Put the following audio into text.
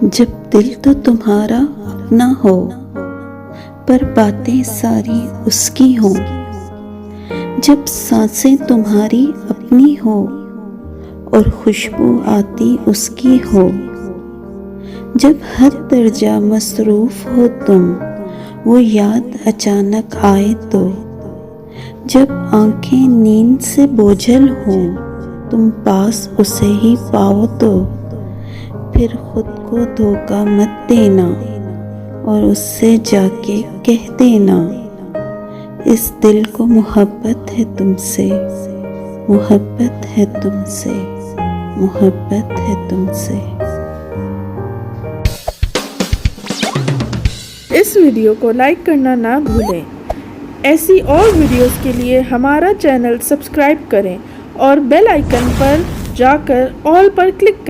जब दिल तो तुम्हारा अपना हो, पर बातें सारी उसकी हो। जब सांसें तुम्हारी अपनी हो और खुशबू आती उसकी हो। जब हर दर्जा मसरूफ हो तुम, वो याद अचानक आए तो। जब आंखें नींद से बोझल हों, तुम पास उसे ही पाओ तो। फिर खुद को धोखा मत देना और उससे जाके कह देना, इस दिल को मोहब्बत है तुमसे, मोहब्बत है तुमसे, मोहब्बत है तुमसे। इस वीडियो को लाइक करना ना भूलें। ऐसी और वीडियोस के लिए हमारा चैनल सब्सक्राइब करें और बेल आइकन पर जाकर ऑल पर क्लिक करें।